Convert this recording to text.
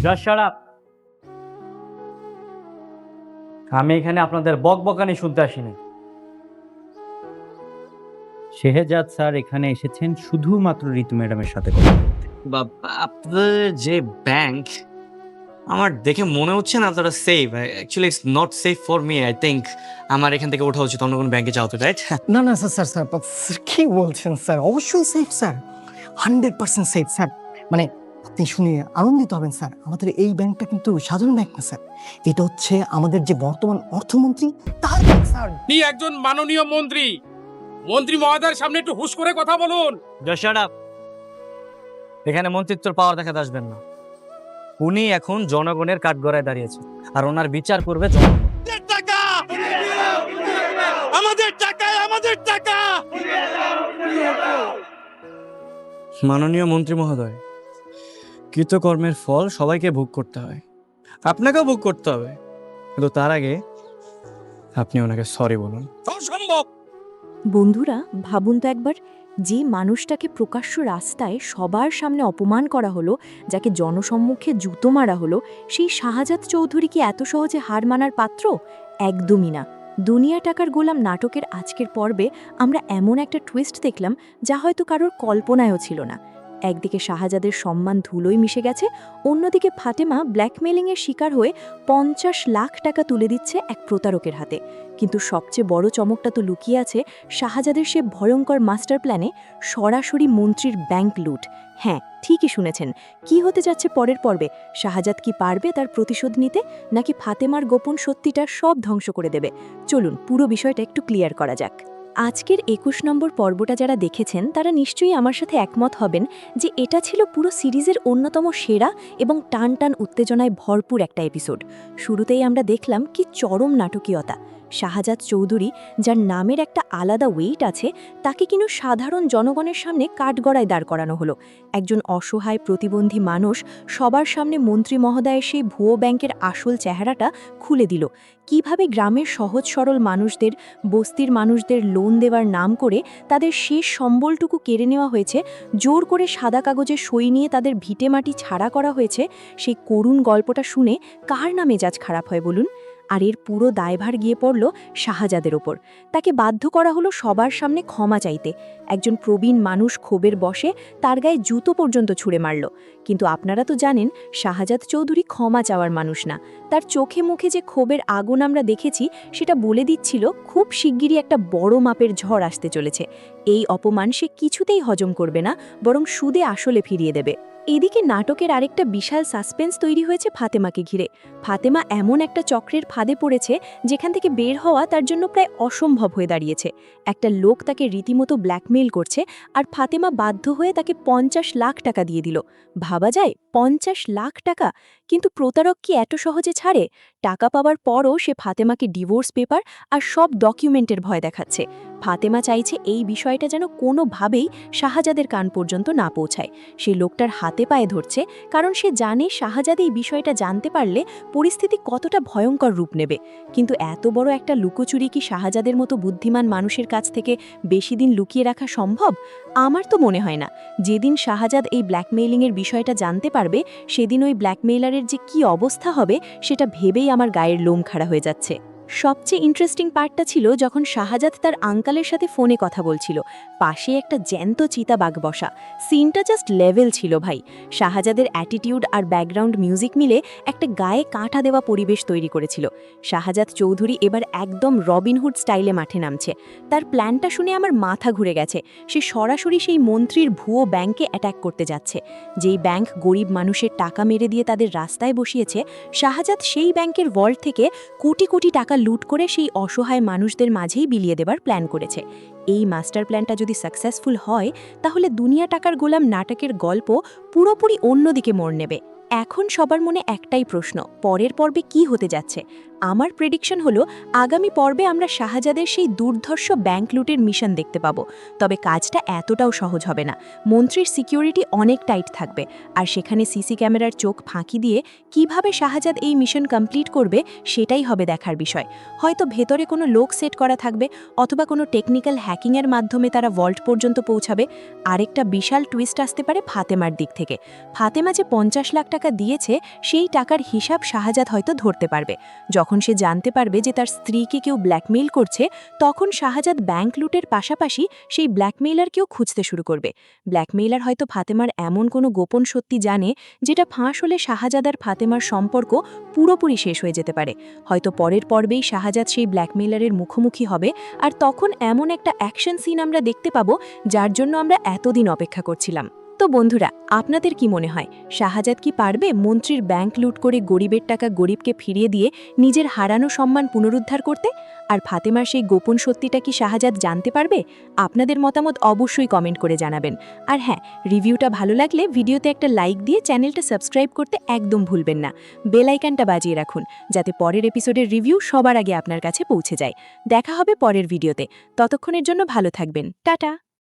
Just shut up. আমি এখানে আপনাদের বকবকানি শুনতে আসিনি। শেহজাদ স্যার এখানে এসেছেন শুধুমাত্র ঋতু ম্যাডামের সাথে কথা বলতে। আপনাদের যে ব্যাংক আমার দেখে মনে হচ্ছে না আপনারা safe. Actually it's not safe for me. I think আমার এখান থেকে ওঠা উচিত, অন্য কোনো ব্যাংকে যাওয়া তো, রাইট? না না স্যার স্যার স্যার স্যার, কি বলছেন স্যার? অবশ্যই সেফ স্যার, 100% সেফ স্যার। মানে আপনি শুনে আনন্দিত হবেন স্যার, আমাদের এই ব্যাংকটা কিন্তু সাধারণ ব্যাংক না স্যার, এটা হচ্ছে আমাদের যে বর্তমান অর্থমন্ত্রী তার ব্যাংক স্যার। আপনি একজন মাননীয় মন্ত্রী, মন্ত্রী মহোদয়ের সামনে একটু হুশ করে কথা বলুন। Just shut up. এখানে মন্ত্রিত্বর পাওয়ার দেখাতে আসবেন না। উনি এখন জনগণের কাঠগড়ায় দাঁড়িয়েছেন, আর ওনার বিচার করবে জনগণ। টাকা আমাদের টাকায় আমাদের টাকা। মাননীয় মন্ত্রী মহোদয়, কৃতকর্মের ফল সবাইকে ভোগ করতে হয়, আপনাকেও ভোগ করতে হবে, কিন্তু তার আগে আপনি ওনাকে সরি বলুন। অসম্ভব। বন্ধুরা, ভাবুন তো একবার, যে মানুষটাকে প্রকাশ্য রাস্তায় সবার সামনে অপমান করা হলো, যাকে জনসম্মুখে জুতো মারা হলো, সেই শাহজাদ চৌধুরী কি এত সহজে হার মানার পাত্র? একদমই না। দুনিয়া টাকার গোলাম নাটকের আজকের পর্বে আমরা এমন একটা টুইস্ট দেখলাম যা হয়তো কারোর কল্পনায়ও ছিল না। একদিকে শাহজাদের সম্মান ধুলোয় মিশে গেছে, অন্যদিকে ফাতেমা ব্ল্যাকমেলিংয়ের শিকার হয়ে 50 লাখ টাকা তুলে দিচ্ছে এক প্রতারকের হাতে। কিন্তু সবচেয়ে বড় চমকটা তো লুকিয়ে আছে শাহজাদের সে ভয়ঙ্কর মাস্টার প্ল্যানে, সরাসরি মন্ত্রীর ব্যাংক লুট। হ্যাঁ, ঠিকই শুনেছেন। কি হতে যাচ্ছে পরের পর্বে? শাহজাদ কি পারবে তার প্রতিশোধ নিতে, নাকি ফাতেমার গোপন সত্যিটা সব ধ্বংস করে দেবে? চলুন পুরো বিষয়টা একটু ক্লিয়ার করা যাক। আজকের 21 নম্বর পর্বটা যারা দেখেছেন তারা নিশ্চয়ই আমার সাথে একমত হবেন যে এটা ছিল পুরো সিরিজের অন্যতম সেরা এবং টান টান উত্তেজনায় ভরপুর একটা এপিসোড। শুরুতেই আমরা দেখলাম কি চরম নাটকীয়তা। শাহজাদ চৌধুরী, যার নামের একটা আলাদা ওয়েট আছে, তাকে কিনো সাধারণ জনগণের সামনে কাঠগড়ায় দাঁড় করানো হলো। একজন অসহায় প্রতিবন্ধী মানুষ সবার সামনে মন্ত্রী মহোদয়ের সেই ভুয়ো ব্যাংকের আসল চেহারাটা খুলে দিল। কিভাবে গ্রামের সহজ সরল মানুষদের, বস্তির মানুষদের লোন দেওয়ার নাম করে তাদের শেষ সম্বলটুকু কেড়ে নেওয়া হয়েছে, জোর করে সাদা কাগজে সই নিয়ে তাদের ভিটেমাটি ছাড়া করা হয়েছে, সেই করুণ গল্পটা শুনে কার না মেজাজ খারাপ হয় বলুন? আর এর পুরো দায়ভার গিয়ে পড়ল শাহজাদের ওপর। তাকে বাধ্য করা হলো সবার সামনে ক্ষমা চাইতে। একজন প্রবীণ মানুষ ক্ষোভের বশে তার গায়ে জুতো পর্যন্ত ছুঁড়ে মারল। কিন্তু আপনারা তো জানেন, শাহজাদ চৌধুরী ক্ষমা চাওয়ার মানুষ না। তার চোখে মুখে যে ক্ষোভের আগুন আমরা দেখেছি, সেটা বলে দিচ্ছিল খুব শিগগিরই একটা বড় মাপের ঝড় আসতে চলেছে। এই অপমান সে কিছুতেই হজম করবে না, বরং সুদে আসলে ফিরিয়ে দেবে। এদিকে নাটকের আরেকটা বিশাল সাসপেন্স তৈরি হয়েছে ফাতেমাকে ঘিরে। ফাতেমা এমন একটা চক্রের ফাঁদে পড়েছে যেখান থেকে বের হওয়া তার জন্য প্রায় অসম্ভব হয়ে দাঁড়িয়েছে। একটা লোক তাকে রীতিমতো ব্ল্যাকমেইল করছে, আর ফাতেমা বাধ্য হয়ে তাকে 50 লাখ টাকা দিয়ে দিল। ভাবা যায়, 50 লাখ টাকা! কিন্তু প্রতারক কি এত সহজে ছাড়ে? টাকা পাওয়ার পরও সে ফাতেমাকে ডিভোর্স পেপার আর সব ডকুমেন্টের ভয় দেখাচ্ছে। ফাতেমা চাইছে এই বিষয়টা যেন কোনোভাবেই শাহজাদের কান পর্যন্ত না পৌঁছায়। সে লোকটার হাতে পায়ে ধরছে, কারণ সে জানে শাহজাদ এই বিষয়টা জানতে পারলে পরিস্থিতি কতটা ভয়ঙ্কর রূপ নেবে। কিন্তু এত বড় একটা লুকোচুরি কি শাহজাদের মতো বুদ্ধিমান মানুষের কাছ থেকে বেশি দিন লুকিয়ে রাখা সম্ভব? আমার তো মনে হয় না। যেদিন শাহজাদ এই ব্ল্যাকমেইলিংয়ের বিষয়টা জানতে পারবে, সেদিন ওই ব্ল্যাকমেইলারের যে কি অবস্থা হবে সেটা ভেবেই আমার গায়ের লোম খাড়া হয়ে যাচ্ছে। সবচেয়ে ইন্টারেস্টিং পার্টটা ছিল যখন শাহজাদ তার আঙ্কালের সাথে ফোনে কথা বলছিল। পাশে একটা জ্যান্ত চিতাবাঘ বসা। সিনটা জাস্ট লেভেল ছিল ভাই। শাহজাদের অ্যাটিটিউড আর ব্যাকগ্রাউন্ড মিউজিক মিলে একটা গায়ে কাঁটা দেওয়া পরিবেশ তৈরি করেছিল। শাহজাদ চৌধুরী এবার একদম রবিনহুড স্টাইলে মাঠে নামছে। তার প্ল্যানটা শুনে আমার মাথা ঘুরে গেছে। সে সরাসরি সেই মন্ত্রীর ভুয়ো ব্যাংকে অ্যাটাক করতে যাচ্ছে। যেই ব্যাংক গরিব মানুষের টাকা মেরে দিয়ে তাদের রাস্তায় বসিয়েছে, শাহজাদ সেই ব্যাংকের ভল্ট থেকে কোটি কোটি টাকা লুট করে সেই অসহায় মানুষদের মাঝেই বিলিয়ে দেবার প্ল্যান করেছে। এই মাস্টার প্ল্যানটা যদি সাকসেসফুল হয়, তাহলে দুনিয়া টাকার গোলাম নাটকের গল্প পুরোপুরি অন্যদিকে মোড় নেবে। এখন সবার মনে একটাই প্রশ্ন, পরের পর্বে কি হতে যাচ্ছে? আমার প্রেডিকশন হলো আগামী পর্বে আমরা শাহজাদের সেই দুর্ধর্ষ ব্যাংক লুটের মিশন দেখতে পাবো। তবে কাজটা এতটাও সহজ হবে না। মন্ত্রীর সিকিউরিটি অনেক টাইট থাকবে, আর সেখানে সিসি ক্যামেরার চোখ ফাঁকি দিয়ে কিভাবে শাহজাদ এই মিশন কমপ্লিট করবে সেটাই হবে দেখার বিষয়। হয়তো ভেতরে কোনো লোক সেট করা থাকবে, অথবা কোনো টেকনিক্যাল হ্যাকিংয়ের মাধ্যমে তারা ভল্ট পর্যন্ত পৌঁছাবে। আরেকটা বিশাল টুইস্ট আসতে পারে ফাতেমার দিক থেকে। ফাতেমা যে 50 লাখ টাকা দিয়েছে সেই টাকার হিসাব শাহজাদ হয়তো ধরতে পারবে। যখন সে জানতে পারবে যে তার স্ত্রীকে কেউ ব্ল্যাকমেইল করছে, তখন শাহজাদ ব্যাংক লুটের পাশাপাশি সেই ব্ল্যাকমেইলারকেও খুঁজতে শুরু করবে। ব্ল্যাকমেইলার হয়তো ফাতেমার এমন কোনো গোপন সত্যি জানে যেটা ফাঁস হলে শাহজাদ আর ফাতেমার সম্পর্ক পুরোপুরি শেষ হয়ে যেতে পারে। হয়তো পরের পর্বেই শাহজাদ সেই ব্ল্যাকমেইলারের মুখোমুখি হবে, আর তখন এমন একটা অ্যাকশন সিন আমরা দেখতে পাবো যার জন্য আমরা এতদিন অপেক্ষা করছিলাম। তো বন্ধুরা, আপনাদের কি মনে হয়, শাহজাদ কি পারবে মন্ত্রীর ব্যাংক লুট করে গরিবের টাকা গরিবকে ফিরিয়ে দিয়ে নিজের হারানো সম্মান পুনরুদ্ধার করতে? আর ফাতেমার সেই গোপন সত্যিটা কি শাহজাদ জানতে পারবে? আপনাদের মতামত অবশ্যই কমেন্ট করে জানাবেন। আর হ্যাঁ, রিভিউটা ভালো লাগলে ভিডিওতে একটা লাইক দিয়ে চ্যানেলটা সাবস্ক্রাইব করতে একদম ভুলবেন না। বেল আইকনটা বাজিয়ে রাখুন যাতে পরের এপিসোডের রিভিউ সবার আগে আপনার কাছে পৌঁছে যায়। দেখা হবে পরের ভিডিওতে। ততক্ষণের জন্য ভালো থাকবেন। টাটা।